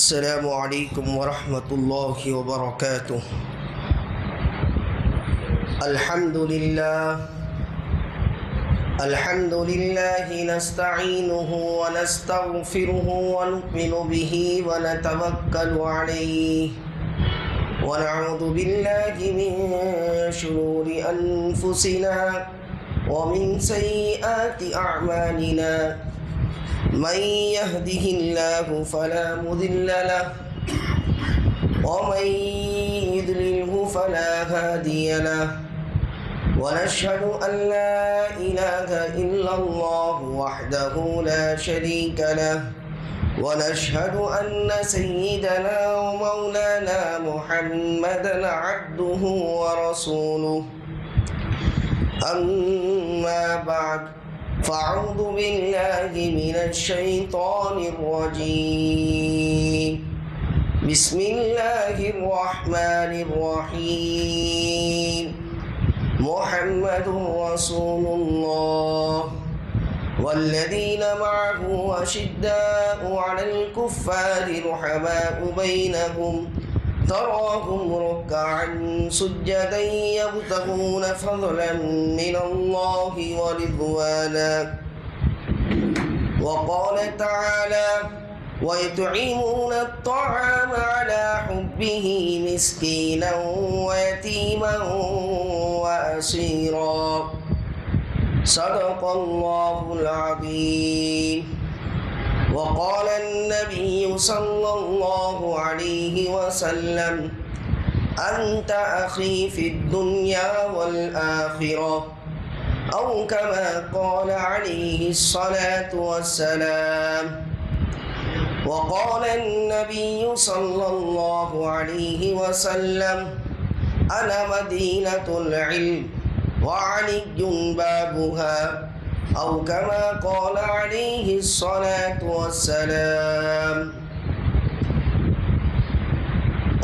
السلام علیکم ورحمۃ اللہ وبرکاتہ۔ الحمد للہ نستعینہ ونستغفرہ ونؤمن بہ ونتوکل علیہ ونعوذ باللہ من شرور انفسنا ومن سیئات اعمالنا من يهده الله فلا مضل له ومن يضلله فلا هادي له ونشهد أن لا إله إلا الله وحده لا شريك له ونشهد أن سيدنا ومولانا محمدا عبده ورسوله أما بعد فأعوذ بالله من الشيطان الرجيم بسم الله الرحمن الرحيم محمد رسول الله والذين معه أشداء على الكفار رحماء بينهم تراهم ركعا سجدا يبتغون فضلا من الله ورضوانا وقال تعالى ويطعمون الطعام على حبه مسكينا ويتيما وأسيرا صدق الله العظيم وقال النبي صلى الله عليه وسلم أنت أخي في الدنيا والآخرة أو كما قال عليه الصلاة والسلام وقال النبي صلى الله عليه وسلم أنا مدينة العلم وعلي بابها أو كما قال عليه الصلاة والسلام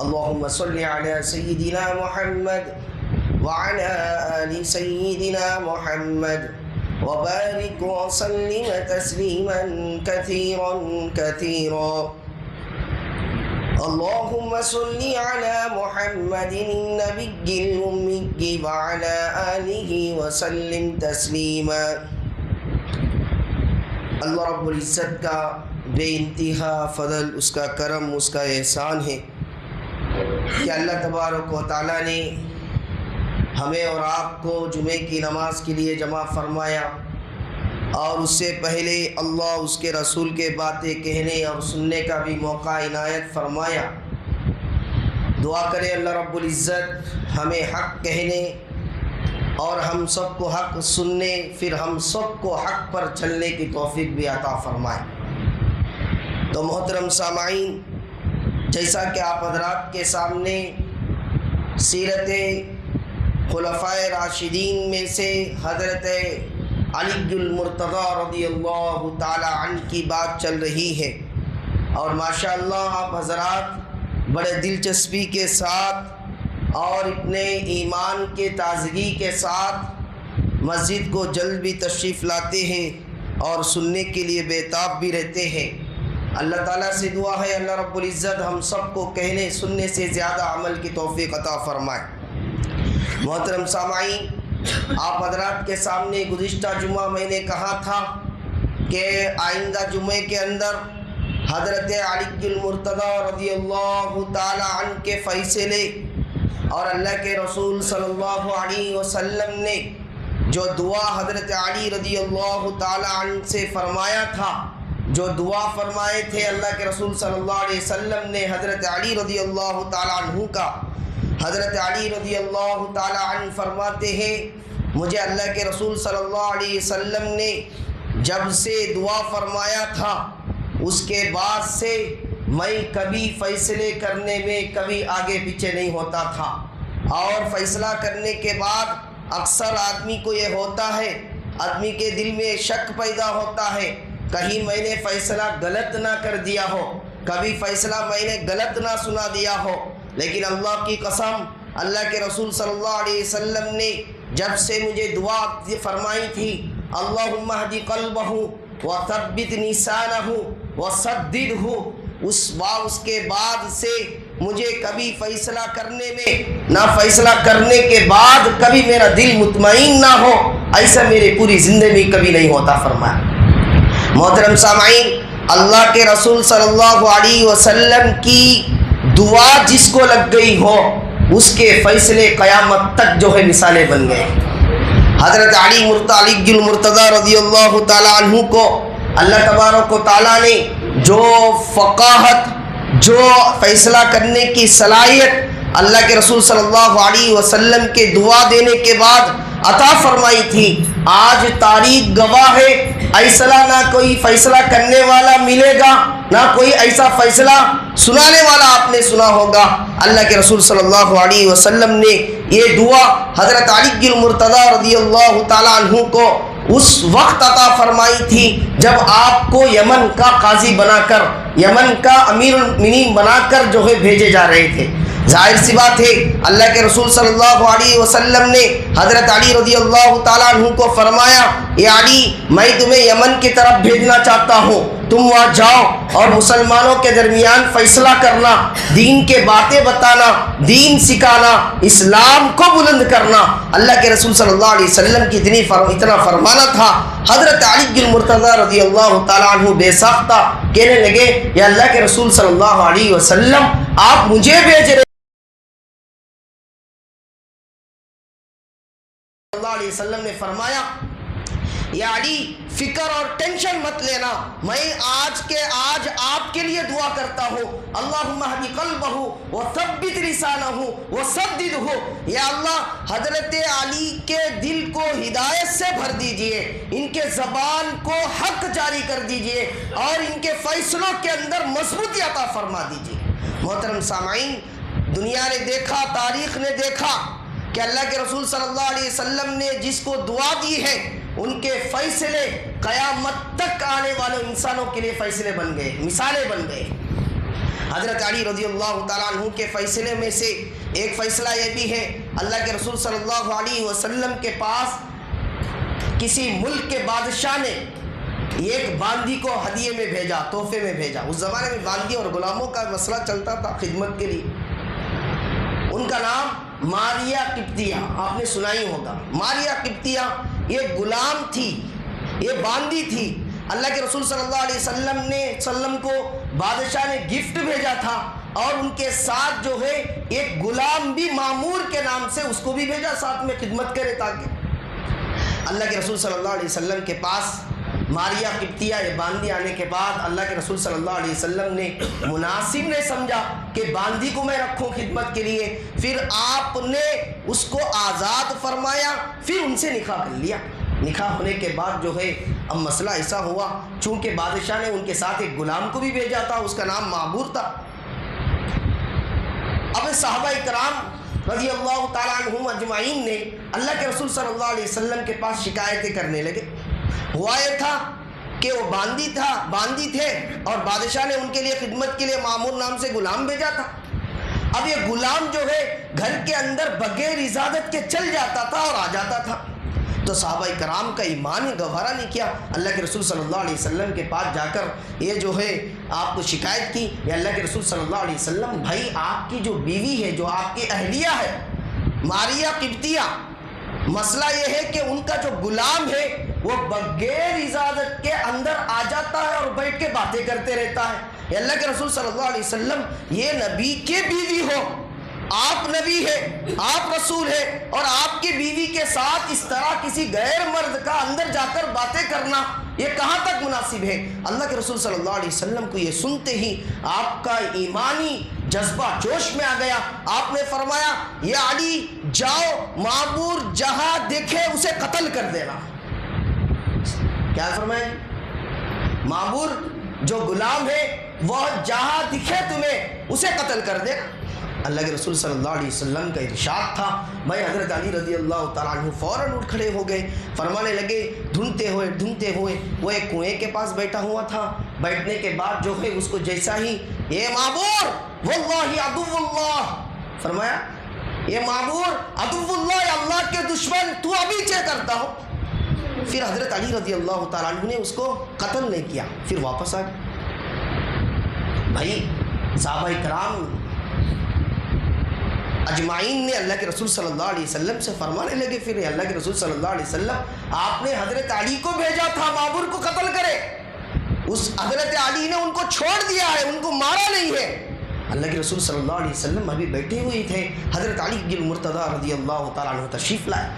اللهم صل على سيدنا محمد وعلى آل سيدنا محمد وبارك وسلم تسليما كثيرا كثيرا اللهم صل على محمد النبي الأمي وعلى آله وسلم تسليما۔ اللہ رب العزت کا بے انتہا فضل، اس کا کرم، اس کا احسان ہے کہ اللہ تبارک و تعالیٰ نے ہمیں اور آپ کو جمعے کی نماز کے لیے جمع فرمایا، اور اس سے پہلے اللہ اس کے رسول کے باتیں کہنے اور سننے کا بھی موقع عنایت فرمایا۔ دعا کرے اللہ رب العزت ہمیں حق کہنے اور ہم سب کو حق سننے، پھر ہم سب کو حق پر چلنے کی توفیق بھی عطا فرمائے۔ تو محترم سامعین، جیسا کہ آپ حضرات کے سامنے سیرت خلفائے راشدین میں سے حضرت علی المرتضیٰ رضی اللہ تعالی عنہ کی بات چل رہی ہے، اور ماشاءاللہ آپ حضرات بڑے دلچسپی کے ساتھ اور اپنے ایمان کے تازگی کے ساتھ مسجد کو جلد بھی تشریف لاتے ہیں اور سننے کے لیے بےتاب بھی رہتے ہیں۔ اللہ تعالیٰ سے دعا ہے اللہ رب العزت ہم سب کو کہنے سننے سے زیادہ عمل کی توفیق عطا فرمائے۔ محترم سامعین، آپ حضرات کے سامنے گزشتہ جمعہ میں نے کہا تھا کہ آئندہ جمعے کے اندر حضرت علی المرتضیٰ رضی اللہ تعالی عنہ کے فیصلے اور اللہ کے رسول صلی اللہ علیہ وسلم نے جو دعا حضرت علی رضی اللہ تعالی عنہ سے فرمایا تھا، جو دعا فرمائے تھے اللہ کے رسول صلی اللہ علیہ وسلم نے حضرت علی رضی اللہ تعالی عنہ کا، حضرت علی رضی اللہ تعالی عنہ فرماتے ہیں مجھے اللہ کے رسول صلی اللہ علیہ وسلم نے جب سے دعا فرمایا تھا اس کے بعد سے میں کبھی فیصلے کرنے میں کبھی آگے پیچھے نہیں ہوتا تھا، اور فیصلہ کرنے کے بعد اکثر آدمی کو یہ ہوتا ہے، آدمی کے دل میں شک پیدا ہوتا ہے کہیں میں نے فیصلہ غلط نہ کر دیا ہو، کبھی فیصلہ میں نے غلط نہ سنا دیا ہو، لیکن اللہ کی قسم اللہ کے رسول صلی اللہ علیہ وسلم نے جب سے مجھے دعا فرمائی تھی اللہم اہدی قلبہ وثبت لسانہ وسددہ اس کے بعد سے مجھے کبھی فیصلہ کرنے میں نہ فیصلہ کرنے کے بعد کبھی میرا دل مطمئن نہ ہو، ایسا میرے پوری زندگی کبھی نہیں ہوتا فرمایا۔ محترم سامعین، اللہ کے رسول صلی اللہ علیہ وسلم کی دعا جس کو لگ گئی ہو اس کے فیصلے قیامت تک جو ہے مثالیں بن گئے۔ حضرت علی المرتضی رضی اللہ تعالیٰ عنہ کو اللہ تبارک و تعالیٰ نے جو فقاہت، جو فیصلہ کرنے کی صلاحیت اللہ کے رسول صلی اللہ علیہ وسلم کے دعا دینے کے بعد عطا فرمائی تھی، آج تاریخ گواہ ہے، ایسا نہ کوئی فیصلہ کرنے والا ملے گا، نہ کوئی ایسا فیصلہ سنانے والا آپ نے سنا ہوگا۔ اللہ کے رسول صلی اللہ علیہ وسلم نے یہ دعا حضرت علی المرتضی رضی اللہ تعالیٰ عنہ کو اس وقت عطا فرمائی تھی جب آپ کو یمن کا قاضی بنا کر، یمن کا امیر المؤمنین بنا کر جو ہے بھیجے جا رہے تھے۔ ظاہر سی بات ہے اللہ کے رسول صلی اللہ علیہ وسلم نے حضرت علی رضی اللہ تعالیٰ عنہ کو فرمایا، اے علی میں تمہیں یمن کی طرف بھیجنا چاہتا ہوں، تم وہاں جاؤ اور مسلمانوں کے درمیان فیصلہ کرنا، دین کے باتیں بتانا، دین سکھانا، اسلام کو بلند کرنا۔ اللہ کے رسول صلی اللہ علیہ وسلم کی اتنا فرمانا تھا، حضرت علی المرتضی رضی اللہ تعالیٰ عنہ بے ساختہ کہنے لگے، یا اللہ کے رسول صلی اللہ علیہ وسلم آپ مجھے بھیج رہے اللہ علیہ وسلم نے فرمایا، یا علی فکر اور ٹینشن مت لینا، میں آج آپ کے لیے دعا کرتا ہوں، اللہم اہد قلبہ وثبت لسانہ وسددہ، یا اللہ حضرت علی کے دل کو ہدایت سے بھر دیجئے، ان کے زبان کو حق جاری کر دیجئے اور ان کے فیصلوں کے اندر مضبوطی عطا فرما دیجئے۔ محترم سامعین، دنیا نے دیکھا، تاریخ نے دیکھا کہ اللہ کے رسول صلی اللہ علیہ وسلم نے جس کو دعا دی ہے ان کے فیصلے قیامت تک آنے والے انسانوں کے لیے فیصلے بن گئے، مثالیں بن گئے۔ حضرت علی رضی اللہ تعالیٰ عنہ کے فیصلے میں سے ایک فیصلہ یہ بھی ہے، اللہ کے رسول صلی اللہ علیہ وسلم کے پاس کسی ملک کے بادشاہ نے ایک باندی کو ہدیے میں بھیجا، تحفے میں بھیجا۔ اس زمانے میں باندی اور غلاموں کا مسئلہ چلتا تھا خدمت کے لیے۔ ان کا نام ماریہ قبطیہ، آپ نے سنا ہی ہوگا۔ ماریہ قبطیہ یہ غلام تھی، یہ باندی تھی۔ اللہ کے رسول صلی اللہ علیہ وسلم کو بادشاہ نے گفٹ بھیجا تھا اور ان کے ساتھ جو ہے ایک غلام بھی مامور کے نام سے اس کو بھی بھیجا، ساتھ میں خدمت کرے تاکہ۔ اللہ کے رسول صلی اللہ علیہ وسلم کے پاس ماریہ قبطیہ یہ باندی آنے کے بعد اللہ کے رسول صلی اللہ علیہ وسلم نے مناسب نے سمجھا کہ باندی کو میں رکھوں خدمت کے لیے، پھر آپ نے اس کو آزاد فرمایا، پھر ان سے نکاح کر لیا۔ نکاح ہونے کے بعد جو ہے اب مسئلہ ایسا ہوا، چونکہ بادشاہ نے ان کے ساتھ ایک غلام کو بھی بھیجا تھا، اس کا نام معبور تھا۔ اب صحابہ کرام رضی اللہ تعالیٰ عنہم اجمعین نے اللہ کے رسول صلی اللہ علیہ وسلم کے پاس شکایتیں کرنے لگے۔ ہوا یہ تھا کہ وہ باندی تھے اور بادشاہ نے ان کے لیے خدمت کے لیے معمور نام سے غلام بھیجا تھا۔ اب یہ غلام جو ہے گھر کے اندر بغیر اجازت کے چل جاتا تھا اور آ جاتا تھا، تو صحابہ کرام کا ایمان ہی گوارا نہیں کیا، اللہ کے رسول صلی اللہ علیہ وسلم کے پاس جا کر یہ جو ہے آپ کو شکایت کی، یا اللہ کے رسول صلی اللہ علیہ وسلم، بھائی آپ کی جو بیوی ہے، جو آپ کی اہلیہ ہے ماریہ قبطیہ، مسئلہ یہ ہے کہ ان کا جو غلام ہے وہ بغیر اجازت کے اندر آ جاتا ہے اور بیٹھ کے باتیں کرتے رہتا ہے۔ یا اللہ کے رسول صلی اللہ علیہ وسلم، یہ نبی کے بیوی ہو، آپ نبی ہے، آپ رسول ہے، اور آپ کی بیوی کے ساتھ اس طرح کسی غیر مرد کا اندر جا کر باتیں کرنا یہ کہاں تک مناسب ہے؟ اللہ کے رسول صلی اللہ علیہ وسلم کو یہ سنتے ہی آپ کا ایمانی جذبہ جوش میں آ گیا۔ آپ نے فرمایا، یا علی جاؤ، معمور جہاں دیکھے اسے قتل کر دینا۔ کیا فرمایا؟ معمور جو غلام ہے وہ جہاں دکھے تمہیں اسے قتل کر دینا۔ اللہ کے رسول صلی اللہ علیہ وسلم کا ارشاد تھا، بھائی حضرت علی رضی اللہ تعالیٰ عنہ فوراً اٹھ کھڑے ہو گئے، فرمانے لگے، ڈھونڈتے ہوئے وہ ایک کنویں کے پاس بیٹھا ہوا تھا۔ بیٹھنے کے بعد جو ہے اس کو جیسا ہی، اے معمور واللہ عدو اللہ، فرمایا یہ معمور عدو اللہ، اللہ کے دشمن، تو ابھی چیک کرتا ہو۔ پھر حضرت علی رضی اللہ تعالیٰ عنہ نے اس کو قتل نہیں کیا، پھر واپس آ گئے۔ بھائی صحابہ کرام اجمعین نے اللہ کے رسول صلی اللہ علیہ وسلم سے فرمانے لگے، پھر اللہ کے رسول صلی اللہ علیہ وسلم آپ نے حضرت علی کو بھیجا تھا بابر کو قتل کرے، اس حضرت علی نے ان کو چھوڑ دیا ہے، ان کو مارا نہیں ہے۔ اللہ کے رسول صلی اللہ علیہ وسلم ابھی بیٹھے ہوئے تھے، حضرت علی بن مرتضیٰ رضی اللہ تعالیٰ عنہ تشریف لائے۔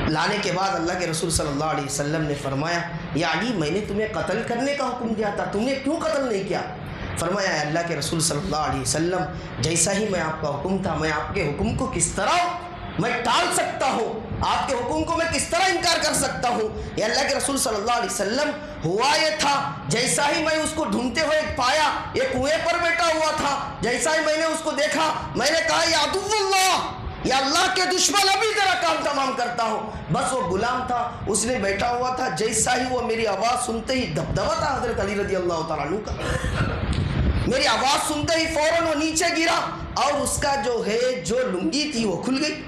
لانے کے بعد اللہ کے رسول صلی اللہ علیہ وسلم نے فرمایا، یا علی میں نے تمہیں قتل کرنے کا حکم دیا تھا، تم نے کیوں قتل نہیں کیا؟ فرمایا، اے اللہ کے رسول صلی اللہ علیہ وسلم، جیسا ہی میں آپ کا حکم تھا، میں آپ کے حکم کو کس طرح میں ٹال سکتا ہوں، آپ کے حکم کو میں کس طرح انکار کر سکتا ہوں؟ یا اللہ کے رسول صلی اللہ علیہ وسلم، ہوا یہ تھا جیسا ہی میں اس کو ڈھونڈتے ہوئے پایا، یہ کنویں پر بیٹھا ہوا تھا، جیسا ہی میں نے اس کو دیکھا، میں نے کہا یا عدو اللہ، یا اللہ کے دشمن، ابھی تیرا کام تمام کرتا ہوں۔ بس وہ غلام تھا، اس نے بیٹھا ہوا تھا، جیسا ہی وہ میری آواز سنتے ہی، دبدبا تھا حضرت علی رضی اللہ تعالیٰ عنہ کا، میری آواز سنتے ہی فوراً وہ نیچے گرا اور اس کا جو لنگی تھی وہ کھل گئی۔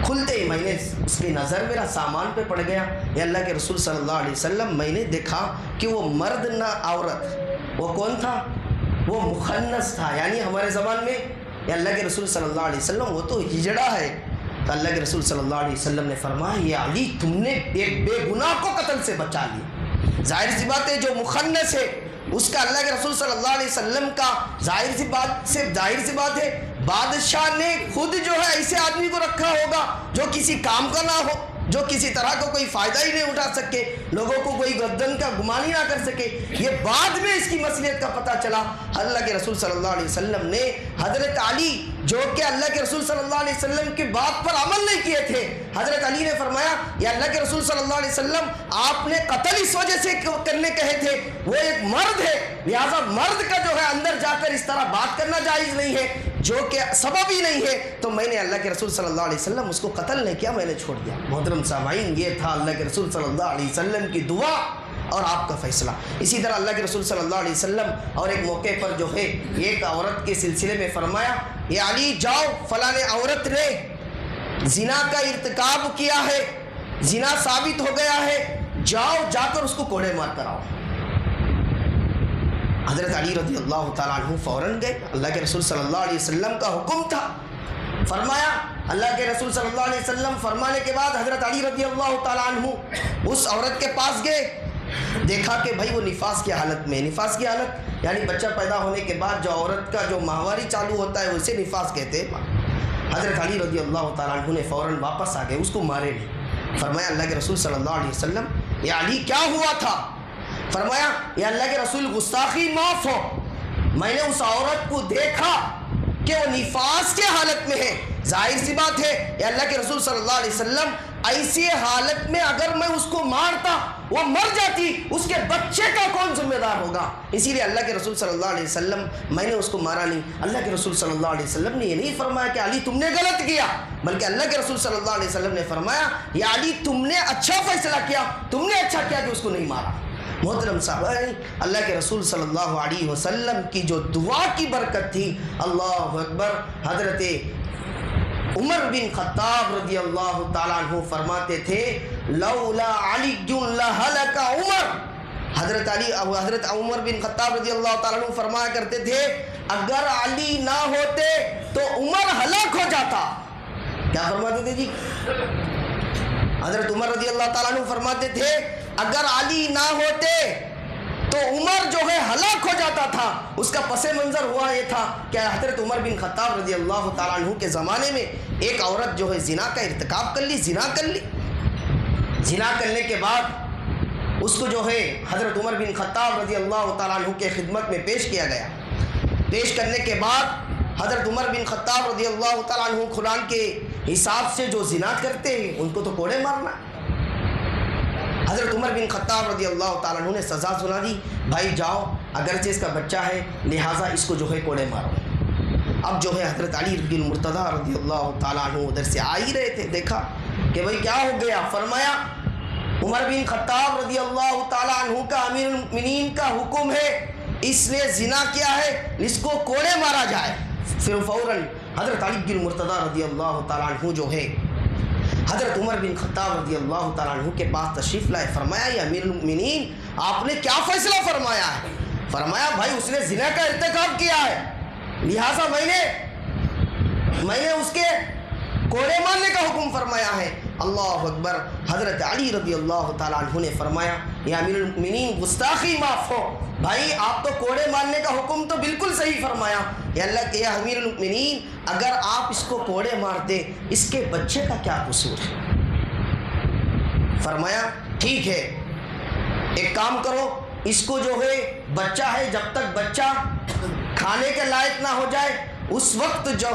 کھلتے ہی میں نے اس کی نظر میرا سامان پہ پڑ گیا۔ یا اللہ کے رسول صلی اللہ علیہ وسلم، میں نے دیکھا کہ وہ مرد نہ عورت، وہ کون تھا؟ وہ مخنث تھا، یعنی ہمارے زبان میں یا اللہ کے رسول صلی اللہ علیہ وسلم وہ تو ہجڑا ہے۔ تو اللہ کے رسول صلی اللہ علیہ وسلم نے فرمایا، یا علی تم نے ایک بے گناہ کو قتل سے بچا لیا۔ ظاہر سی بات ہے جو مخنث ہے اس کا اللہ کے رسول صلی اللہ علیہ وسلم کا ظاہر سی بات ہے بادشاہ نے خود جو ہے ایسے آدمی کو رکھا ہوگا جو کسی کام کا نہ ہو، جو کسی طرح کا کوئی فائدہ ہی نہیں اٹھا سکے، لوگوں کو کوئی گردن کا گمان ہی نہ کر سکے۔ یہ بعد میں اس کی مصلحت کا پتہ چلا۔ اللہ کے رسول صلی اللہ علیہ وسلم نے حضرت علی، جو کہ اللہ کے رسول صلی اللہ علیہ وسلم کی بات پر عمل نہیں کیے تھے، حضرت علی نے فرمایا، یا اللہ کے رسول صلی اللہ علیہ وسلم، آپ نے قتل اس وجہ سے کرنے کہے تھے، وہ ایک مرد ہے، لہٰذا مرد کا جو ہے اندر جا کر اس طرح بات کرنا جائز نہیں ہے، جو کہ سبب ہی نہیں ہے، تو میں نے اللہ کے رسول صلی اللہ علیہ وسلم اس کو قتل نہیں کیا، میں نے چھوڑ دیا۔ محترم سامعین، یہ تھا اللہ کے رسول صلی اللہ علیہ وسلم کی دعا اور آپ کا فیصلہ۔ اسی طرح اللہ کے رسول صلی اللہ علیہ وسلم اور ایک موقع پر جو ہے ایک عورت کے سلسلے میں فرمایا، یا علی جاؤ، فلاں عورت نے زنا کا ارتکاب کیا ہے، زنا ثابت ہو گیا ہے، جاؤ جا کر اس کو کوڑے مار کر آؤ۔ حضرت علی رضی اللہ تعالیٰ عنہ فوراً گئے، اللہ کے رسول صلی اللہ علیہ وسلم کا حکم تھا، فرمایا۔ اللہ کے رسول صلی اللہ علیہ وسلم فرمانے کے بعد حضرت علی رضی اللہ تعالیٰ عنہ اس عورت کے پاس گئے، دیکھا کہ بھائی وہ نفاس کی حالت میں، نفاس کی حالت یعنی بچہ پیدا ہونے کے بعد جو عورت کا جو ماہواری چالو ہوتا ہے اسے نفاس کہتے ہیں۔ حضرت علی رضی اللہ تعالیٰ عنہ نے فوراً واپس آ گئے، اس کو مارے نہیں۔ فرمایا اللہ کے رسول صلی اللہ علیہ وسلم، یا علی کیا ہوا تھا؟ فرمایا، یا اللہ کے رسول گستاخی معاف ہو، میں نے اس عورت کو دیکھا کہ وہ نفاس کے حالت میں ہے، ظاہر سی بات ہے یا اللہ کے رسول صلی اللہ علیہ وسلم ایسی حالت میں اگر میں اس کو مارتا وہ مر جاتی، اس کے بچے کا کون ذمہ دار ہوگا؟ اسی لیے اللہ کے رسول صلی اللہ علیہ وسلم، میں نے اس کو مارا نہیں۔ اللہ کے رسول صلی اللہ علیہ وسلم نے یہ نہیں فرمایا کہ علی تم نے غلط کیا، بلکہ اللہ کے رسول صلی اللہ علیہ وسلم نے فرمایا، یا علی تم نے اچھا فیصلہ کیا، تم نے اچھا کیا کہ اس کو نہیں مارا۔ محترم صاحب، اللہ کے رسول صلی اللہ علیہ وسلم کی جو دعا کی برکت تھی، اللہ اکبر، حضرت عمر بن خطاب رضی اللہ تعالیٰ عنہ فرماتے تھے، لولا علی لہلک عمر، حضرت عمر بن خطاب رضی اللہ تعالیٰ عنہ فرمایا کرتے تھے، اگر علی نہ ہوتے تو عمر ہلاک ہو جاتا۔ کیا فرماتے تھے جی؟ حضرت عمر رضی اللہ تعالیٰ عنہ فرماتے تھے، اگر علی نہ ہوتے تو عمر جو ہے ہلاک ہو جاتا تھا۔ اس کا پس منظر ہوا یہ تھا کہ حضرت عمر بن خطاب رضی اللہ تعالیٰ عنہ کے زمانے میں ایک عورت جو ہے زنا کا ارتکاب کر لی، زنا کرنے کے بعد اس کو جو ہے حضرت عمر بن خطاب رضی اللہ تعالیٰ عنہ کے خدمت میں پیش کیا گیا۔ پیش کرنے کے بعد حضرت عمر بن خطاب رضی اللہ تعالیٰ عنہ قرآن کے حساب سے جو زنا کرتے ہیں ان کو تو کوڑے مارنا۔ حضرت عمر بن خطاب رضی اللہ تعالیٰ عنہ نے سزا سنا دی، بھائی جاؤ، اگرچہ اس کا بچہ ہے لہٰذا اس کو جو ہے کوڑے مارو۔ اب جو ہے حضرت علی بن مرتضیٰ رضی اللہ تعالیٰ عنہ ادھر سے آ ہی رہے تھے، دیکھا کہ بھائی کیا ہو گیا، فرمایا عمر بن خطاب رضی اللہ تعالیٰ عنہ کا امیر المؤمنین کا حکم ہے، اس نے زنا کیا ہے، اس کو کوڑے مارا جائے۔ پھر فوراً حضرت علی بن مرتضیٰ رضی اللہ تعالیٰ عنہ جو ہے حضرت عمر بن خطاب رضی اللہ تعالیٰ عنہ کے پاس تشریف لائے، فرمایا یا امیر المؤمنین آپ نے کیا فیصلہ فرمایا ہے؟ فرمایا بھائی اس نے زنا کا ارتکاب کیا ہے، لہٰذا میں نے اس کے کوڑے مارنے کا حکم فرمایا ہے۔ اللہ اکبر۔ حضرت علی رضی اللہ تعالیٰ عنہ نے فرمایا یا امیر المؤمنین گستاخی معاف ہو، بھائی آپ تو کوڑے مارنے کا حکم تو بالکل صحیح فرمایا، یا اللہ کے یا امیر المؤمنین اگر آپ اس کو کوڑے مارتے اس کے بچے کا کیا قصور ہے؟ فرمایا ٹھیک ہے ایک کام کرو، اس کو جو ہے بچہ ہے جب تک بچہ کھانے کے لائق نہ ہو جائے اس وقت تک جو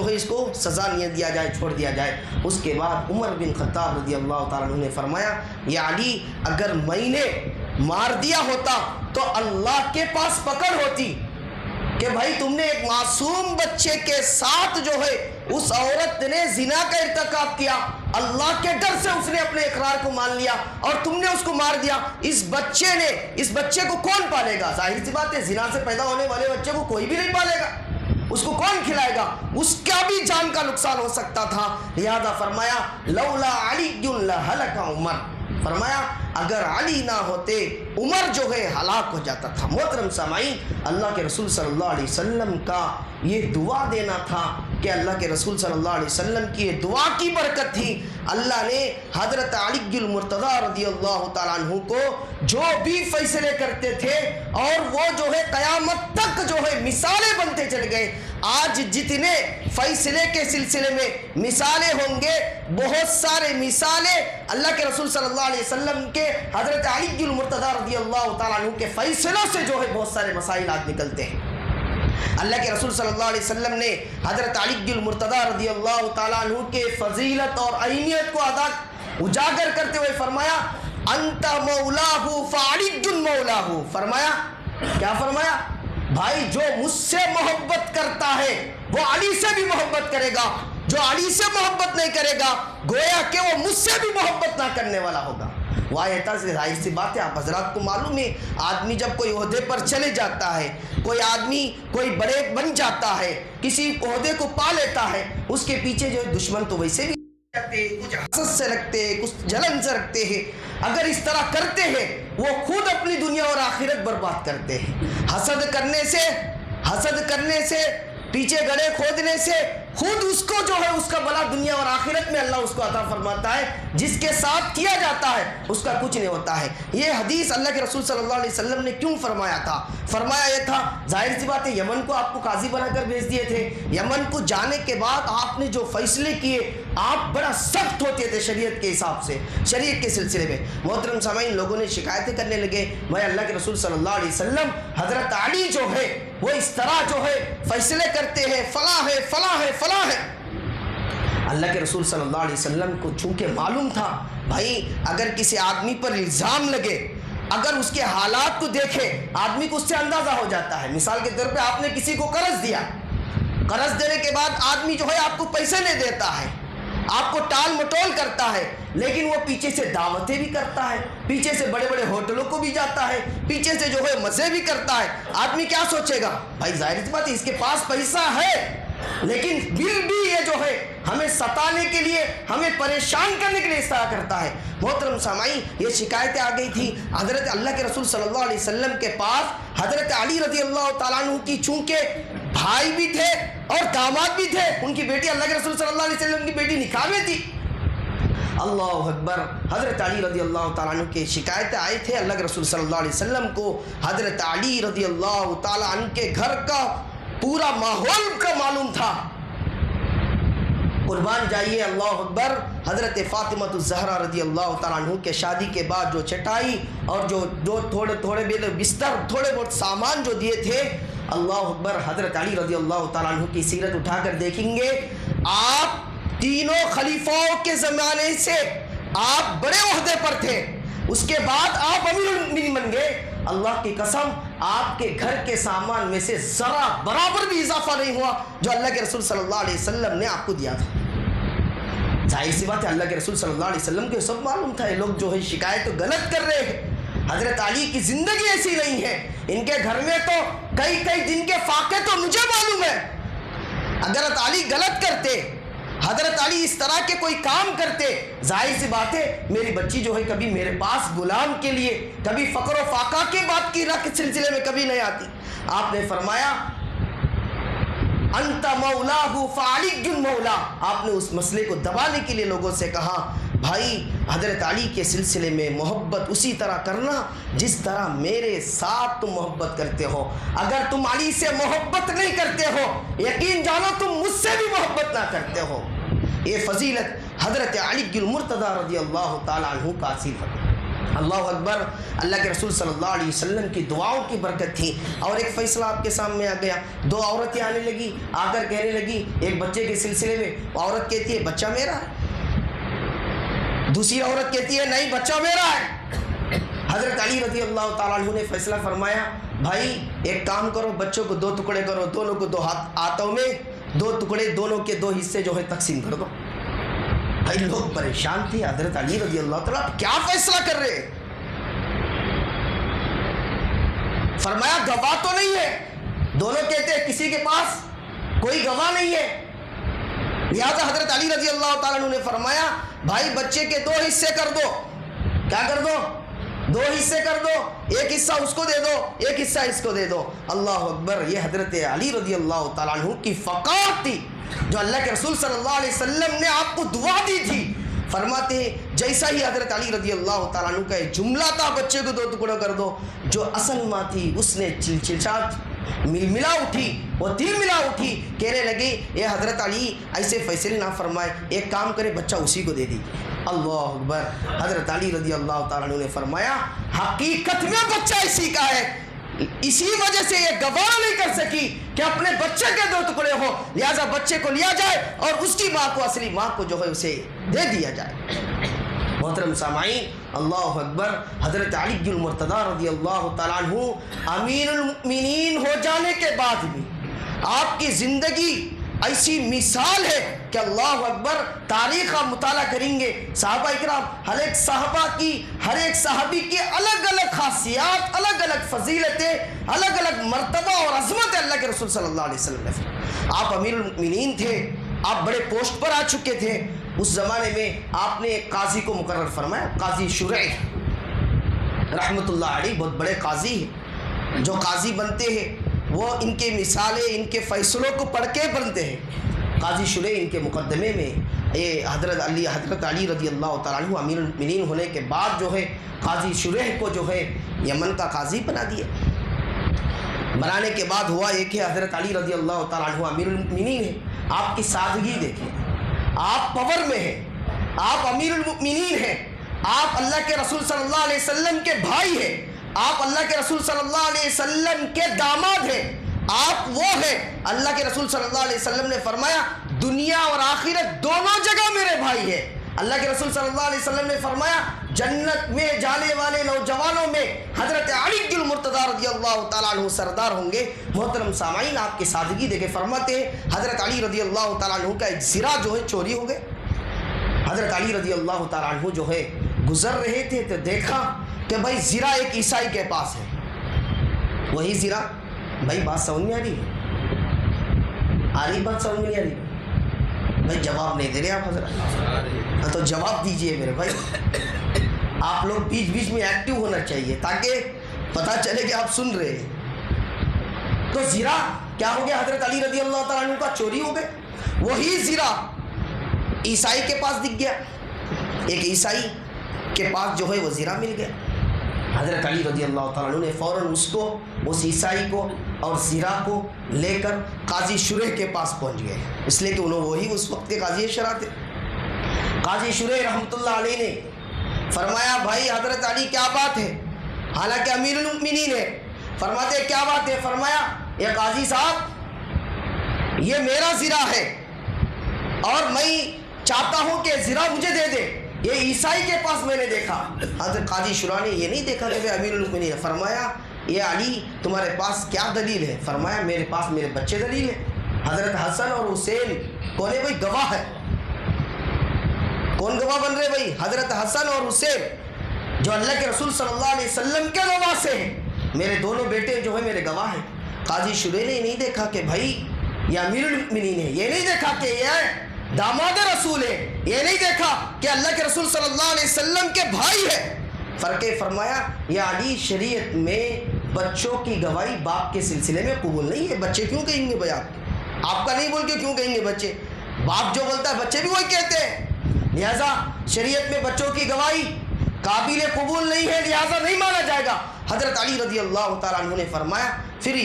ہے اس کو سزا نہیں دیا جائے، چھوڑ دیا جائے۔ اس کے بعد عمر بن خطاب رضی اللہ تعالیٰ عنہ نے فرمایا یا علی اگر میں نے مار دیا ہوتا تو اللہ کے پاس پکڑ ہوتی کہ بھائی تم نے ایک معصوم بچے کے ساتھ جو ہے اس عورت نے زنا کا ارتکاب کیا، اللہ کے ڈر سے اس نے اپنے اقرار کو مان لیا اور تم نے اس کو مار دیا، اس بچے کو کون پالے گا؟ ظاہر سی بات ہے زنا سے پیدا ہونے والے بچے کو کوئی بھی نہیں پالے گا، اس کو کون کھلائے گا؟ اس کا بھی جان کا نقصان ہو سکتا تھا، لہذا فرمایا لولا علی لہلک عمر، فرمایا اگر علی نہ ہوتے عمر جو ہے ہلاک ہو جاتا تھا۔ محترم سامعین، اللہ کے رسول صلی اللہ علیہ وسلم کا یہ دعا دینا تھا کہ اللہ کے رسول صلی اللہ علیہ وسلم کی یہ دعا کی برکت تھی، اللہ نے حضرت علی المرتضیٰ رضی اللہ تعالیٰ عنہ کو جو بھی فیصلے کرتے تھے اور وہ جو ہے قیامت تک جو ہے مثالیں بنتے چل گئے۔ آج جتنے فیصلے کے سلسلے میں مثالیں ہوں گے، بہت سارے مثالیں اللہ کے رسول صلی اللہ علیہ وسلم کے حضرت علی المرتضیٰ رضی اللہ تعالیٰ عنہ کے فیصلوں سے جو ہے بہت سارے مسائل آج نکلتے ہیں۔ اللہ کے رسول صلی اللہ علیہ وسلم نے حضرت علی المرتضیٰ رضی اللہ تعالیٰ عنہ کے فضیلت اور اہمیت کو اجاگر کرتے ہوئے فرمایا انت مولاہ فعلی مولاہ، فرمایا کیا فرمایا؟ بھائی جو مجھ سے محبت کرتا ہے وہ علی سے بھی محبت کرے گا، جو علی سے محبت نہیں کرے گا گویا کہ وہ مجھ سے بھی محبت نہ کرنے والا ہوگا۔ ظاہر سی بات ہے، آپ حضرات کو معلوم ہے آدمی جب کوئی عہدے پر چلے جاتا ہے، کوئی آدمی کوئی بڑے بن جاتا ہے، کسی عہدے کو پا لیتا ہے، اس کے پیچھے جو دشمن تو ویسے بھی کچھ حسد سے رکھتے ہیں، کچھ جلن سے رکھتے ہیں۔ اگر اس طرح کرتے ہیں وہ خود اپنی دنیا اور آخرت برباد کرتے ہیں۔ حسد کرنے سے پیچھے گڑھے کھودنے سے خود اس کو جو ہے اس کا بلا دنیا اور آخرت میں اللہ اس کو عطا فرماتا ہے، جس کے ساتھ کیا جاتا ہے اس کا کچھ نہیں ہوتا ہے۔ یہ حدیث اللہ کے رسول صلی اللہ علیہ وسلم نے کیوں فرمایا تھا؟ فرمایا یہ تھا، ظاہر سی بات ہے یمن کو آپ کو قاضی بنا کر بھیج دیے تھے، یمن کو جانے کے بعد آپ نے جو فیصلے کیے آپ بڑا سخت ہوتے تھے شریعت کے حساب سے، شریعت کے سلسلے میں۔ محترم سامعین، لوگوں نے شکایتیں کرنے لگے میں اللہ کے رسول صلی اللہ علیہ وسلم حضرت علی جو ہے وہ اس طرح جو ہے فیصلے کرتے ہیں، فلاں ہے فلاں ہے فلاں ہے۔ اللہ کے رسول صلی اللہ علیہ وسلم کو چونکہ معلوم تھا بھائی اگر کسی آدمی پر الزام لگے، اگر اس کے حالات کو دیکھے آدمی کو اس سے اندازہ ہو جاتا ہے۔ مثال کے طور پہ آپ نے کسی کو قرض دیا، قرض دینے کے بعد آدمی جو ہے آپ کو پیسے نہیں دیتا ہے، آپ کو ٹال مٹول کرتا ہے، لیکن وہ پیچھے سے دعوتیں بھی کرتا ہے، پیچھے سے بڑے بڑے ہوٹلوں کو بھی جاتا ہے، پیچھے سے جو ہے مزے بھی کرتا ہے۔ آدمی کیا سوچے گا؟ بھائی ظاہر سی بات ہے اس کے پاس پیسہ ہے، لیکن پھر بھی یہ جو ہے ہمیں ستانے کے لیے، ہمیں پریشان کرنے کے لیے اس طرح کرتا ہے۔ محترم سامعین، یہ شکایتیں آ گئی تھی حضرت اللہ کے رسول صلی اللہ علیہ وسلم کے پاس۔ حضرت علی رضی اللہ تعالیٰ عنہ کی چونکہ بھائی بھی تھے اور داماد بھی تھے، ان کی بیٹی اللہ کے رسول صلی اللہ علیہ وسلم کی بیٹی نکاح میں تھی۔ اللہ اکبر۔ حضرت علی رضی اللہ تعالیٰ عنہ کے شکایتیں آئے تھے اللہ کے رسول صلی اللہ علیہ وسلم کو۔ حضرت علی رضی اللہ تعالیٰ عنہ کے گھر کا پورا ماحول کا معلوم تھا۔ قربان جائیے، اللہ اکبر۔ حضرت فاطمہ الزہرا رضی اللہ تعالیٰ عنہ کے شادی کے بعد جو چٹائی اور جو تھوڑے بستر تھوڑے بہت سامان جو دیے تھے، اللہ اکبر، حضرت علی رضی اللہ تعالیٰ عنہ کی سیرت اٹھا کر دیکھیں گے، آپ تینوں خلیفاؤں کے زمانے سے آپ بڑے عہدے پر تھے، اس کے بعد آپ امیر المؤمنین بن گئے۔ اللہ کی قسم آپ کے گھر کے سامان میں سے ذرا برابر بھی اضافہ نہیں ہوا جو اللہ کے رسول صلی اللہ علیہ وسلم نے آپ کو دیا تھا۔ ظاہر سی بات ہے اللہ کے رسول صلی اللہ علیہ وسلم کو سب معلوم تھا یہ لوگ جو ہے شکایت تو غلط کر رہے ہیں، حضرت علی کی زندگی ایسی نہیں ہے، ان کے گھر میں تو کئی دن کے فاقے تو مجھے معلوم ہے۔ حضرت علی غلط کرتے، حضرت علی اس طرح کے کوئی کام کرتے، ظاہر سی بات ہے میری بچی جو ہے کبھی میرے پاس غلام کے لیے، کبھی فقر و فاقہ کے بات کی رکھ سلسلے میں کبھی نہیں آتی۔ آپ نے فرمایا انت مولاہ فعلی مولا، آپ نے اس مسئلے کو دبانے کے لیے لوگوں سے کہا بھائی حضرت علی کے سلسلے میں محبت اسی طرح کرنا جس طرح میرے ساتھ تم محبت کرتے ہو۔ اگر تم علی سے محبت نہیں کرتے ہو یقین جانو تم مجھ سے بھی محبت نہ کرتے ہو۔ یہ فضیلت حضرت علی المرتضی رضی اللہ تعالیٰ عنہ کا حاصل ہے۔ اللہ اکبر، اللہ کے رسول صلی اللہ علیہ وسلم کی دعاؤں کی برکت تھی۔ اور ایک فیصلہ آپ کے سامنے آ گیا، دو عورتیں آنے لگی، آ کر کہنے لگی ایک بچے کے سلسلے میں، عورت کہتی ہے بچہ میرا ہے، دوسری عورت کہتی ہے نہیں بچہ میرا ہے۔ حضرت علی رضی اللہ تعالیٰ عنہ نے فیصلہ فرمایا بھائی ایک کام کرو، بچوں کو دو ٹکڑے کرو، دونوں کو دو ہاتھوں میں دو ٹکڑے، دونوں کے دو حصے جو ہے تقسیم کر دو۔ بھائی لوگ پریشان تھے، حضرت علی رضی اللہ تعالیٰ کیا فیصلہ کر رہے؟ فرمایا گواہ تو نہیں ہے، دونوں کہتے ہیں کسی کے پاس کوئی گواہ نہیں ہے، لہذا حضرت علی رضی اللہ تعالیٰ عنہ نے فرمایا بھائی بچے کے دو حصے کر دو۔ کیا کر دو؟ دو حصے کر دو، ایک حصہ اس کو دے دو، ایک حصہ اس کو دے دو۔ اللہ اکبر، یہ حضرت علی رضی اللہ تعالیٰ عنہ کی فقاہت تھی جو اللہ کے رسول صلی اللہ علیہ وسلم نے آپ کو دعا دی تھی۔ فرماتے ہیں جیسا ہی حضرت علی رضی اللہ تعالیٰ عنہ کا ایک جملہ تھا بچے کو دو ٹکڑوں کر دو، جو اصل ماں تھی اس نے چلچلاہٹ ملا اٹھی، وہ دل ملا اٹھی، کہنے لگی اے حضرت علی ایسے فیصلے نہ فرمائے، ایک کام کرے بچہ اسی کو دے دیجیے۔ اللہ اکبر، حضرت علی رضی اللہ تعالیٰ عنہ نے فرمایا حقیقت میں بچہ اسی کا ہے، اسی وجہ سے یہ گوارا نہیں کر سکی کہ اپنے بچے کے دو ٹکڑے ہو، لہذا بچے کو لیا جائے اور اس کی ماں کو، اصلی ماں کو جو ہے اسے دے دیا جائے۔ محترم سامعین، اللہ اکبر، حضرت علی المرتضی رضی اللہ تعالیٰ عنہ امیر المؤمنین ہو جانے کے بعد بھی آپ کی زندگی ایسی مثال ہے کہ اللہ اکبر، تاریخ کا مطالعہ کریں گے صحابہ اکرام، ہر ایک صحابہ کی، ہر ایک صحابی کی الگ الگ خاصیات، الگ الگ فضیلتیں، الگ الگ مرتبہ اور عظمت اللہ کے رسول صلی اللہ علیہ وسلم نے۔ آپ امیر المؤمنین تھے، آپ بڑے پوسٹ پر آ چکے تھے، اس زمانے میں آپ نے ایک قاضی کو مقرر فرمایا، قاضی شریح رحمۃ اللہ علیہ، بہت بڑے قاضی ہیں۔ جو قاضی بنتے ہیں وہ ان کے مثالیں، ان کے فیصلوں کو پڑھ کے بنتے ہیں۔ قاضی شریح ان کے مقدمے میں یہ حضرت علی رضی اللہ تعالیٰ عنہ امیر المؤمنین ہونے کے بعد جو ہے قاضی شریح کو جو ہے یمن کا قاضی بنا دیا۔ بنانے کے بعد ہوا یہ کہ حضرت علی رضی اللہ تعالیٰ عنہ امیر المؤمنین ہیں، آپ کی سادگی دیکھیں، آپ پاور میں ہیں، آپ امیر المؤمنین ہیں، آپ اللہ کے رسول صلی اللہ علیہ وسلم کے بھائی ہیں، آپ اللہ کے رسول صلی اللہ علیہ وسلم کے داماد ہیں، آپ وہ ہیں اللہ کے رسول صلی اللہ علیہ وسلم نے فرمایا دنیا اور آخرت دونوں جگہ میرے بھائی ہیں۔ اللہ کے رسول صلی اللہ علیہ وسلم نے فرمایا جنت میں جانے والے نوجوانوں میں حضرت علی المرتضی رضی اللہ تعالیٰ عنہ سردار ہوں گے۔ محترم سامعین، آپ کی سادگی دیکھے، فرماتے ہیں حضرت علی رضی اللہ تعالیٰ عنہ کا ایک زرہ جو ہے چوری ہو گئے۔ حضرت علی رضی اللہ تعالیٰ عنہ جو ہے گزر رہے تھے تو دیکھا کہ بھائی زرہ ایک عیسائی کے پاس ہے، وہی زرہ، بھائی بات سمجھ میں آ رہی ہے؟ آ رہی بات سمجھ میں نہیں آ رہی؟ بھائی جواب نہیں دے رہے آپ حضرت، تو جواب دیجئے میرے بھائی، آپ لوگ بیچ بیچ میں ایکٹیو ہونا چاہیے تاکہ پتہ چلے کہ آپ سن رہے ہیں۔ تو زرہ کیا ہو گیا؟ حضرت علی رضی اللہ تعالیٰ عنہ کا چوری ہو گئے۔ وہی زرہ عیسائی کے پاس دکھ گیا، ایک عیسائی کے پاس جو ہے وہ زرہ مل گیا۔ حضرت علی رضی اللہ تعالیٰ عنہ نے فوراً اس عیسائی کو اور زرہ کو لے کر قاضی شریح کے پاس پہنچ گئے، اس لیے کہ وہی اس وقت کے قاضی شرع تھے۔ قاضی شریح رحمۃ اللہ علیہ نے فرمایا بھائی حضرت علی کیا بات ہے، حالانکہ امیر المؤمنین ہے، فرماتے کیا بات ہے؟ فرمایا اے قاضی صاحب یہ میرا زرہ ہے اور میں چاہتا ہوں کہ زرہ مجھے دے دے، یہ عیسائی کے پاس میں نے دیکھا۔ حضرت قاضی شریح نے یہ نہیں دیکھا کہ امیر المؤمنین ہے، فرمایا یہ علی تمہارے پاس کیا دلیل ہے؟ فرمایا میرے پاس میرے بچے دلیل ہے، حضرت حسن اور حسین کون ہے بھائی؟ گواہ ہے۔ کون گواہ بن رہے بھائی؟ حضرت حسن اور حسین جو اللہ کے رسول صلی اللہ علیہ وسلم کے گواہ سے ہیں، میرے دونوں بیٹے جو ہیں میرے گواہ ہیں۔ قاضی شریح نے نہیں دیکھا کہ بھائی یہ امیر المؤمنین ہے، یہ نہیں دیکھا کہ یہ داماد رسول ہے، یہ نہیں دیکھا کہ اللہ کے رسول صلی اللہ علیہ وسلم کے بھائی ہے۔ فرق فرمایا یا علی شریعت میں بچوں کی گواہی باپ کے سلسلے میں قبول نہیں ہے۔ بچے کیوں کہیں گے بھائی آپ کا نہیں بول کے کیوں کہیں گے بچے؟ باپ جو بولتا ہے بچے بھی وہی کہتے ہیں، لہذا شریعت میں بچوں کی گواہی قابل قبول نہیں ہے، لہذا نہیں مانا جائے گا۔ حضرت علی رضی اللہ تعالیٰ عنہ نے فرمایا پھر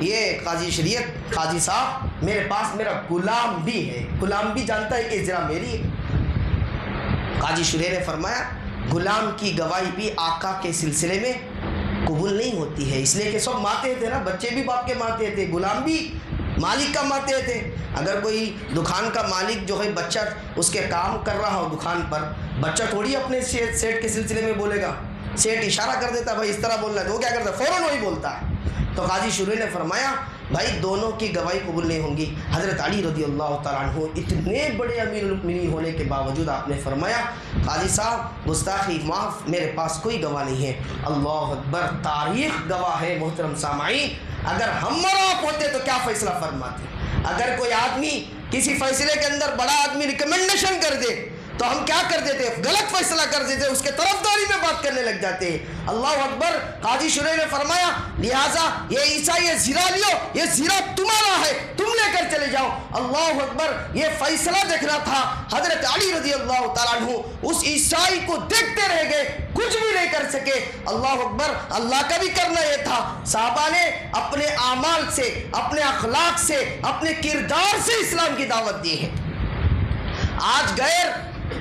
یہ قاضی شریعت قاضی صاحب میرے پاس میرا غلام بھی ہے، غلام بھی جانتا ہے کہ ذرا میری ہے۔ قاضی شریعت نے فرمایا غلام کی گواہی بھی آقا کے سلسلے میں قبول نہیں ہوتی ہے، اس لیے کہ سب ماتے تھے نا، بچے بھی باپ کے ماتے تھے، غلام بھی مالک کا ماتے تھے۔ اگر کوئی دکان کا مالک جو ہے بچہ اس کے کام کر رہا ہو دکان پر، بچہ تھوڑی اپنے سیٹ کے سلسلے میں بولے گا، سیٹ اشارہ کر دیتا ہے بھائی اس طرح بولنا ہے تو وہ کیا کرتا ہے فوراً وہی بولتا ہے۔ تو قاضی شریعت نے فرمایا بھائی دونوں کی گواہی قبول نہیں ہوں گی۔ حضرت علی رضی اللہ تعالیٰ عنہ اتنے بڑے امیر المؤمنین ہونے کے باوجود آپ نے فرمایا قاضی صاحب گستاخی معاف، میرے پاس کوئی گواہ نہیں ہے۔ اللہ اکبر، تاریخ گواہ ہے محترم سامعین۔ اگر ہم اور آپ ہوتے تو کیا فیصلہ فرماتے؟ اگر کوئی آدمی کسی فیصلے کے اندر بڑا آدمی ریکمنڈیشن کر دے تو ہم کیا کر دیتے؟ غلط فیصلہ کر دیتے، اس کے طرفداری میں بات کرنے لگ جاتے ہیں۔ اللہ اکبر، قاضی شریعت نے فرمایا لہٰذا یہ عیسائی زیرہ لیو، یہ زیرہ تمہارا ہے، تم لے کر چلے جاؤ۔ اللہ اکبر، یہ فیصلہ دیکھنا تھا۔ حضرت علی رضی اللہ تعالیٰ عنہ اس عیسائی کو دیکھتے رہ گئے، کچھ بھی نہیں کر سکے۔ اللہ اکبر، اللہ کا بھی کرنا یہ تھا، صحابہ نے اپنے اعمال سے، اپنے اخلاق سے، اپنے کردار سے اسلام کی دعوت دی ہے۔ آج غیر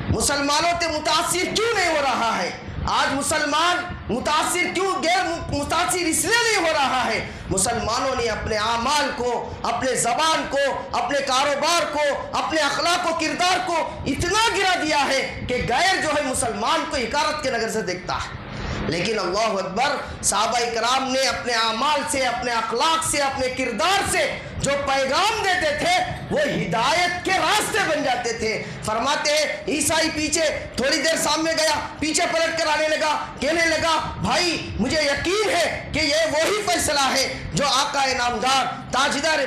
مسلمانوں سے متاثر کیوں نہیں ہو رہا ہے؟ آج مسلمان متاثر کیوں غیر متاثر اس لیے نہیں ہو رہا ہے؟ مسلمانوں نے اپنے اعمال کو، اپنے زبان کو، اپنے کاروبار کو، اپنے اخلاق و کردار کو اتنا گرا دیا ہے کہ غیر جو ہے مسلمان کو حقارت کے نظر سے دیکھتا ہے۔ لیکن اللہ اکبر، صحابہ کرام نے اپنے اعمال سے، اپنے اخلاق سے، اپنے کردار سے جو پیغام دیتے تھے وہ ہدایت کے راستے بن جاتے تھے۔ فرماتے ہیں عیسائی پیچھے تھوڑی دیر سامنے گیا، پیچھے پلٹ کر آنے لگا، کہنے لگا بھائی مجھے یقین ہے کہ یہ وہی فیصلہ ہے جو آقا نامدار تاجدار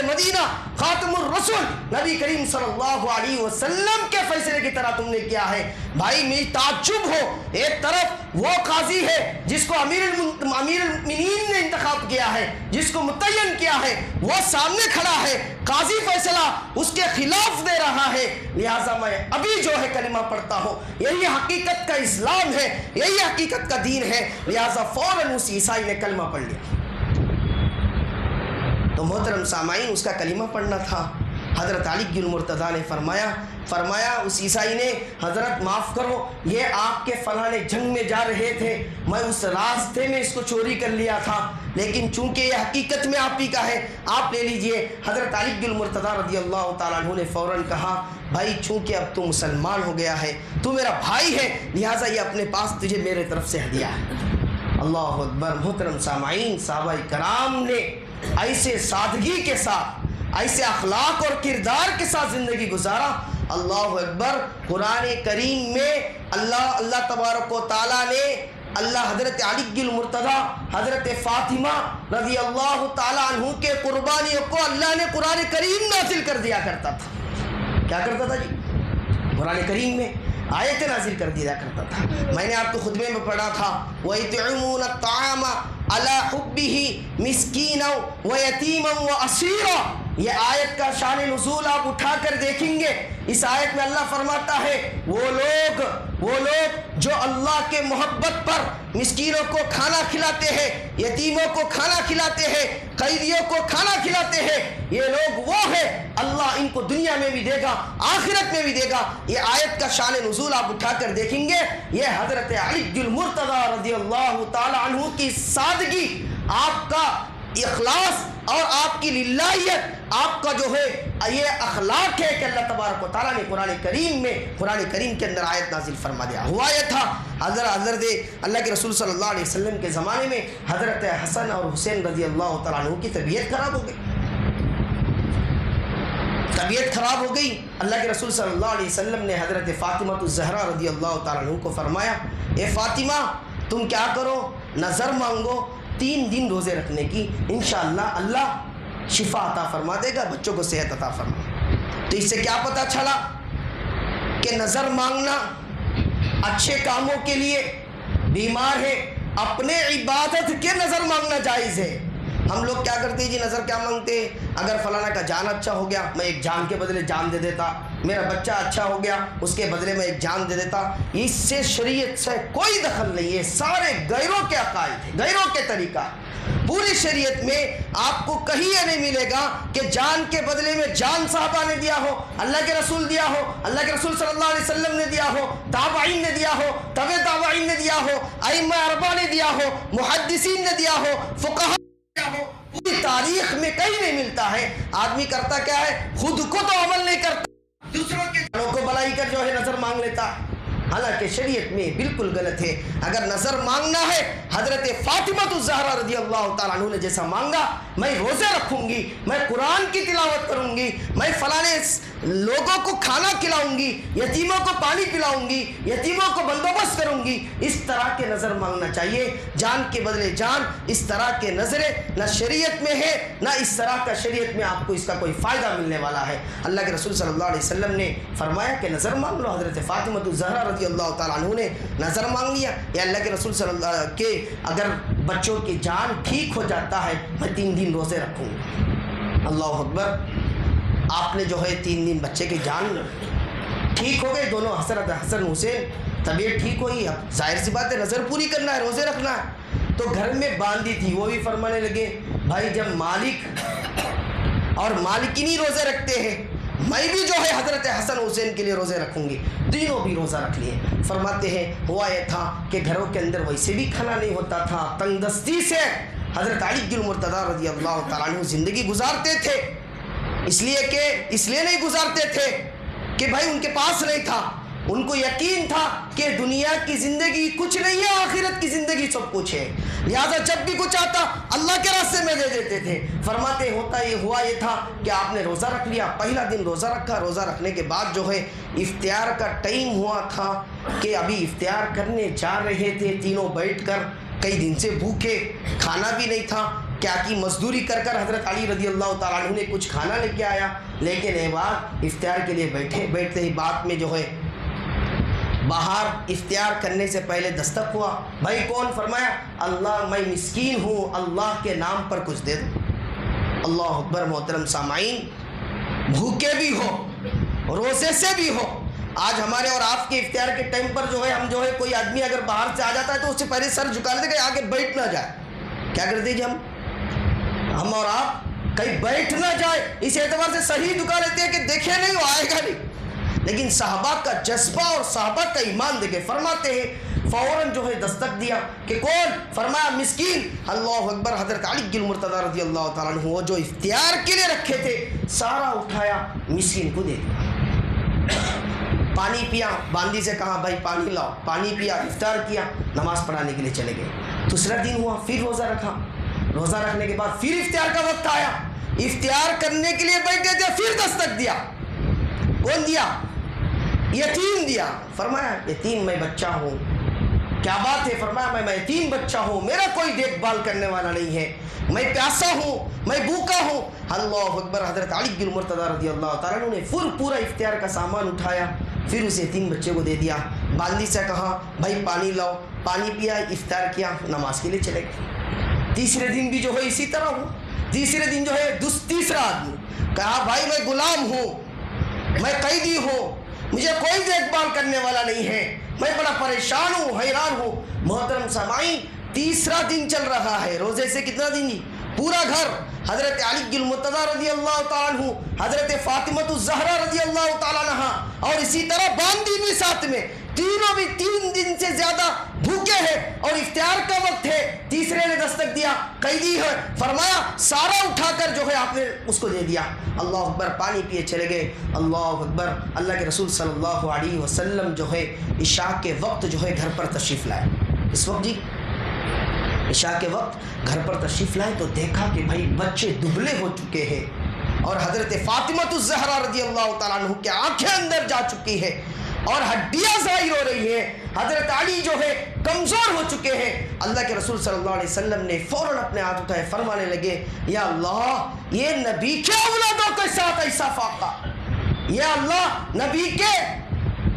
مدینہ خاتم الرسول نبی کریم صلی اللہ علیہ وسلم کے فیصلے کی طرح تم نے کیا ہے۔ بھائی میری تعجب ہو، ایک طرف وہ قاضی ہے جس کو امیر المؤمنین نے انتخاب کیا ہے، جس کو متعین کیا ہے، وہ سامنے کھڑا ہے، قاضی فیصلہ اس کے خلاف دے رہا ہے، لہٰذا میں ابھی جو ہے کلمہ پڑھتا ہوں۔ یہی حقیقت کا اسلام ہے، یہی حقیقت کا دین ہے، لہٰذا فوراً اس عیسائی نے کلمہ پڑھ لیا۔ تو محترم سامعین، اس کا کلمہ پڑھنا تھا۔ حضرت علی المرتضیٰ نے فرمایا اس عیسائی نے حضرت معاف کرو، یہ آپ کے فلاں جنگ میں جا رہے تھے، میں اس راستے میں اس کو چوری کر لیا تھا، لیکن چونکہ یہ حقیقت میں آپ ہی کا ہے آپ لے لیجئے۔ حضرت علی المرتضیٰ رضی اللہ تعالیٰ عنہ نے فوراً کہا بھائی چونکہ اب تو مسلمان ہو گیا ہے، تو میرا بھائی ہے، لہٰذا یہ اپنے پاس تجھے میرے طرف سے ہدیہ ہے۔ اللہ اکبر، محترم سامعین، صحابہ کرام نے ایسے سادگی کے ساتھ، ایسے اخلاق اور کردار کے ساتھ زندگی گزارا۔ اللہ اکبر، قرآن کریم میں اللہ تبارک و تعالیٰ نے حضرت علی المرتضیٰ، حضرت فاطمہ رضی اللہ تعالیٰ عنہ کے قربانیوں کو اللہ نے قرآن کریم نازل کر دیا کرتا تھا۔ کیا کرتا تھا جی؟ قرآن کریم میں آیت نازل کر دیا کرتا تھا۔ میں نے آپ کو خطبے میں پڑھا تھا وَيُطْعِمُونَ الطَّعَامَ عَلَىٰ حُبِّهِ مِسْكِينًا وَيَتِيمًا وَأَسِيرًا۔ یہ آیت کا شان نزول آپ اٹھا کر دیکھیں گے، اس آیت میں اللہ فرماتا ہے وہ لوگ جو اللہ کے محبت پر مسکینوں کو کھانا کھلاتے ہیں، یتیموں کو کھانا کھلاتے ہیں، قیدیوں کو کھانا کھلاتے ہیں، یہ لوگ وہ ہیں اللہ ان کو دنیا میں بھی دے گا، آخرت میں بھی دے گا۔ یہ آیت کا شان نزول آپ اٹھا کر دیکھیں گے، یہ حضرت علی المرتضیٰ رضی اللہ تعالی عنہ کی سادگی، آپ کا اخلاص اور آپ کی للہیت، آپ کا جو ہے یہ اخلاق ہے کہ اللہ تبارک و تعالیٰ نے قرآن کریم کے اندر آیت نازل فرما دیا۔ ہوا یہ تھا حضرت اللہ کے رسول صلی اللہ علیہ وسلم کے زمانے میں حضرت حسن اور حسین رضی اللہ تعالیٰ عنہ کی طبیعت خراب ہو گئی۔ اللہ کے رسول صلی اللہ علیہ وسلم نے حضرت فاطمہ الزہرا رضی اللہ تعالیٰ عنہ کو فرمایا اے فاطمہ تم کیا کرو، نظر مانگو 3 دن روزے رکھنے کی، انشاءاللہ اللہ شفا عطا فرما دے گا، بچوں کو صحت عطا فرما۔ تو اس سے کیا پتہ چلا کہ نظر مانگنا اچھے کاموں کے لیے، بیمار ہے اپنے عبادت کے نظر مانگنا جائز ہے۔ ہم لوگ کیا کرتے ہیں جی، نظر کیا مانگتے ہیں؟ اگر فلانا کا جان اچھا ہو گیا میں ایک جان کے بدلے جان دے دیتا، میرا بچہ اچھا ہو گیا اس کے بدلے میں ایک جان دے دیتا۔ اس سے شریعت سے کوئی دخل نہیں ہے، سارے غیروں کے عقائد ہیں، غیروں کے طریقہ۔ پوری شریعت میں آپ کو کہیں یہ نہیں ملے گا کہ جان کے بدلے میں جان صحابہ نے دیا ہو، اللہ کے رسول دیا ہو، اللہ کے رسول صلی اللہ علیہ وسلم نے دیا ہو، تابعین نے دیا ہو، تبع تابعین نے دیا ہو، ائمہ اربعہ نے دیا ہو، محدثین نے دیا ہو، فقہاء نے دیا ہو۔ پوری تاریخ میں کہیں نہیں ملتا ہے۔ آدمی کرتا کیا ہے؟ خود کو تو عمل نہیں کرتا، دوسروں کے جانوں کو بلائی کر جو ہے نظر مانگ لیتا ہے۔ حالانکہ شریعت میں بالکل غلط ہے۔ اگر نظر مانگنا ہے، حضرت فاطمہ الزہرا رضی اللہ تعالیٰ عنہ نے جیسا مانگا، میں روزے رکھوں گی، میں قرآن کی تلاوت کروں گی، میں فلانے لوگوں کو کھانا کھلاؤں گی، یتیموں کو پانی پلاؤں گی، یتیموں کو بندوبست کروں گی، اس طرح کے نظر مانگنا چاہیے۔ جان کے بدلے جان، اس طرح کے نظریں نہ شریعت میں ہے، نہ اس طرح کا شریعت میں آپ کو اس کا کوئی فائدہ ملنے والا ہے۔ اللہ کے رسول صلی اللہ علیہ وسلم نے فرمایا کہ نظر مانگ لو۔ حضرت فاطمہ الزہرا رضی اللہ تعالیٰ عنہ نے نظر مانگ لیا، یا اللہ کے رسول صلی اللہ کے اگر بچوں کی جان ٹھیک ہو جاتا ہے میں 3 دن روزے رکھوں گا۔ اللہ اکبر! آپ نے جو ہے 3 دن بچے کی جان ٹھیک ہو گئے، دونوں حضرت حسن حسین طبیعت ٹھیک ہوئی۔ اب ظاہر سی بات ہے نظر پوری کرنا ہے، روزے رکھنا ہے۔ تو گھر میں باندھی تھی، وہ بھی فرمانے لگے بھائی جب مالک اور مالکنی روزے رکھتے ہیں، میں بھی جو ہے حضرت حسن حسین کے لیے روزے رکھوں گی۔ تینوں بھی روزہ رکھ لیے۔ فرماتے ہیں ہوا یہ تھا کہ گھروں کے اندر ویسے بھی کھانا نہیں ہوتا تھا، تنگ دستی سے حضرت علی المرتضیٰ رضی اللہ تعالیٰ عنہ زندگی گزارتے تھے۔ اس لیے نہیں گزارتے تھے کہ بھائی ان کے پاس نہیں تھا، ان کو یقین تھا کہ دنیا کی زندگی کچھ نہیں ہے، آخرت کی زندگی سب کچھ ہے، لہذا جب بھی کچھ آتا اللہ کے راستے میں دے دیتے تھے۔ فرماتے ہوا یہ تھا کہ آپ نے روزہ رکھ لیا، پہلا دن روزہ رکھا، روزہ رکھنے کے بعد جو ہے افطار کا ٹائم ہوا تھا کہ ابھی افطار کرنے جا رہے تھے، تینوں بیٹھ کر، کئی دن سے بھوکے، کھانا بھی نہیں تھا، کیا کی مزدوری کر کر حضرت علی رضی اللہ تعالیٰ عنہ نے کچھ کھانا لے کے آیا، لیکن ایک بار افطار کے لیے بیٹھتے ہی بات میں جو ہے باہر افطار کرنے سے پہلے دستک ہوا۔ بھائی کون؟ فرمایا اللہ، میں مسکین ہوں، اللہ کے نام پر کچھ دے دو۔ اللہ اکبر! محترم سامعین، بھوکے بھی ہو، روزے سے بھی ہو، آج ہمارے اور آپ کے افطار کے ٹائم پر جو ہے ہم جو ہے کوئی آدمی اگر باہر سے آ جاتا ہے تو اس سے پہلے سر جھکا لیتے کہ آگے بیٹھ نہ جائے۔ کیا کرتے جی ہم اور آپ کہیں بیٹھ نہ جائے، اس اعتبار سے صحیح جھکا لیتے ہیں کہ دیکھے نہیں وہ آئے گا نہیں۔ لیکن صحابہ کا جذبہ اور صحابہ کا ایمان دیکھے، فرماتے ہیں فوراً جو ہے دستک دیا کہ کون؟ فرمایا مسکین۔ اللہ اکبر! حضرت علی المرتضیٰ رضی اللہ تعالیٰ عنہ وہ جو افطار کے لیے رکھے تھے سارا اٹھایا، مسکین کو دے دیا۔ پانی پیا، باندی سے کہا بھائی پانی لاؤ، پانی پیا، افطار کیا، نماز پڑھانے کے لیے چلے گئے۔ دوسرا دن ہوا، پھر روزہ رکھا، روزہ رکھنے کے بعد پھر افطار کا وقت آیا، افطار کرنے کے لیے بیٹھے تھے، پھر دستک دیا۔ کون دیا؟ یتیم دیا۔ فرمایا یتیم میں بچہ ہوں۔ کیا بات ہے؟ فرمایا میں یتیم بچہ ہوں، میرا کوئی دیکھ بھال کرنے والا نہیں ہے، میں پیاسا ہوں، میں بھوکا ہوں۔ اللہ اکبر! حضرت علی المرتضیٰ رضی اللہ تعالیٰ عنہ نے پورا افطار کا سامان اٹھایا، پھر اسے یتیم بچے کو دے دیا۔ باندی سے کہا بھائی پانی لاؤ، پانی پیا، افطار کیا، نماز کے لیے چلے گئے۔ تیسرے دن بھی جو ہے اسی طرح ہوا۔ تیسرے دن جو ہے تیسرا آدمی کہا بھائی میں غلام ہوں، میں قیدی ہوں، مجھے کوئی دیکھ بھال کرنے والا نہیں ہے، میں بڑا پریشان ہوں، حیران ہوں۔ محترم سامعین، تیسرا دن چل رہا ہے، روزے سے کتنا دن؟ پورا گھر حضرت علی المرتضیٰ رضی اللہ تعالیٰ عنہ، حضرت فاطمہ الزہرا رضی اللہ تعالیٰ عنہ، اور اسی طرح باندی بھی ساتھ میں، تینوں بھی 3 دن سے زیادہ بھوکے ہیں اور افطار کا وقت ہے۔ تیسرے نے دستک دیا، قیدی ہے، فرمایا سارا اٹھا کر جو ہے آپ نے اس کو دے دیا۔ اللہ اکبر! پانی پیے چلے گئے۔ اللہ اکبر! اللہ کے رسول صلی اللہ علیہ وسلم جو ہے عشاء کے وقت جو ہے گھر پر تشریف لائے۔ اس وقت جی عشاء کے وقت گھر پر تشریف لائے تو دیکھا کہ بھائی بچے دبلے ہو چکے ہیں اور حضرت فاطمہ الزہرا رضی اللہ تعالیٰ عنہ کی آنکھیں اندر جا چکی ہے اور ہڈیاں ظاہر ہو رہی ہیں، حضرت علی جو ہے کمزور ہو چکے ہیں۔ اللہ کے رسول صلی اللہ علیہ وسلم نے فوراً اپنے ہاتھ اٹھائے، فرمانے لگے یا اللہ، یہ نبی کے اولادوں کے ساتھ ایسا فاقہ، یا اللہ نبی کے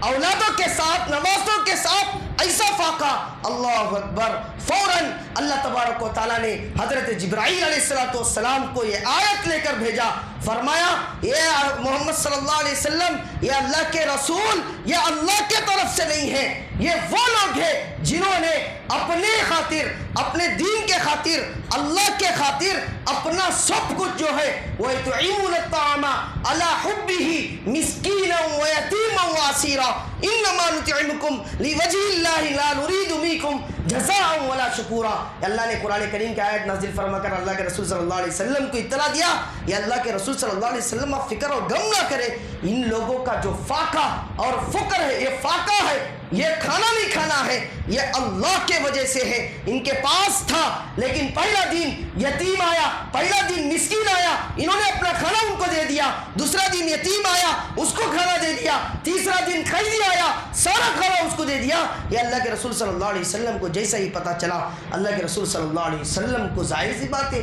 اولادوں کے ساتھ نوازوں کے ساتھ ایسا فاقہ. اللہ اکبر. فوراً اللہ تبارک و تعالیٰ نے حضرت جبرائیل علیہ السلام کو یہ آیت لے کر بھیجا. فرمایا یہ محمد صلی اللہ علیہ وسلم یہ اللہ کے رسول یہ اللہ کے طرف سے نہیں ہے, یہ وہ لوگ ہیں جنہوں نے اپنے خاطر اپنے دین کے خاطر اللہ کے خاطر اپنا سب کچھ جو ہے وَيُطْعِمُونَ الطَّعَامَ عَلَى حُبِّهِ مِسْكِينًا وَيَتِيمًا وَأَسِيرًا إِنَّمَا نُطْعِمُكُمْ لِوَجْهِ اللَّهِ لَا نُرِيدُ مِنكُمْ جَزَاءً وَلَا شُكُورًا. اللہ نے قرآن کریم کی آیت نازل فرما کر اللہ کے رسول صلی اللہ علیہ وسلم کو اطلاع دیا, یا اللہ کے رسول صلی اللہ علیہ وسلم آپ فکر اور غم نہ کرے, ان لوگوں کا جو فاقہ اور فقر ہے یہ فاقہ ہے, یہ کھانا نہیں کھانا ہے, یہ اللہ کے وجہ سے ہے. ان کے پاس تھا لیکن پہلا دن یتیم آیا, پہلا دن مسکین آیا, انہوں نے اپنا کھانا ان کو دے دیا, دوسرا دن یتیم آیا اس کو کھانا دے دیا, تیسرا دن قیدی آیا سارا کھانا اس کو دے دیا. یہ اللہ کے رسول صلی اللہ علیہ وسلم کو جیسا ہی پتہ چلا, اللہ کے رسول صلی اللہ علیہ وسلم کو ظاہر سی بات ہے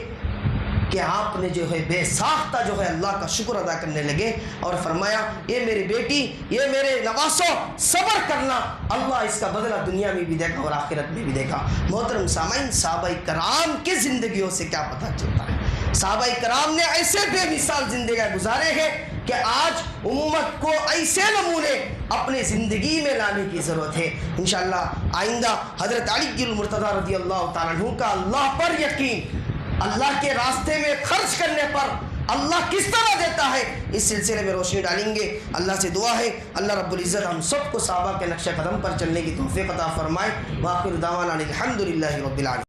کہ آپ نے جو ہے بے ساختہ جو ہے اللہ کا شکر ادا کرنے لگے اور فرمایا یہ میری بیٹی یہ میرے نواسو صبر کرنا, اللہ اس کا بدلہ دنیا میں بھی دیکھا اور آخرت میں بھی دیکھا. محترم سامعین, صحابہ کرام کی زندگیوں سے کیا پتہ چلتا ہے؟ صحابہ کرام نے ایسے بے مثال زندگیاں گزارے ہیں کہ آج امت کو ایسے نمونے اپنے زندگی میں لانے کی ضرورت ہے. انشاءاللہ آئندہ حضرت علی المرتضیٰ رضی اللہ تعالیٰ عنہ کا اللہ پر یقین, اللہ کے راستے میں خرچ کرنے پر اللہ کس طرح دیتا ہے, اس سلسلے میں روشنی ڈالیں گے. اللہ سے دعا ہے اللہ رب العزت ہم سب کو صحابہ کے نقش قدم پر چلنے کی توفیق عطا فرمائے. وآخر دعوانا الحمدللہ رب العالمین.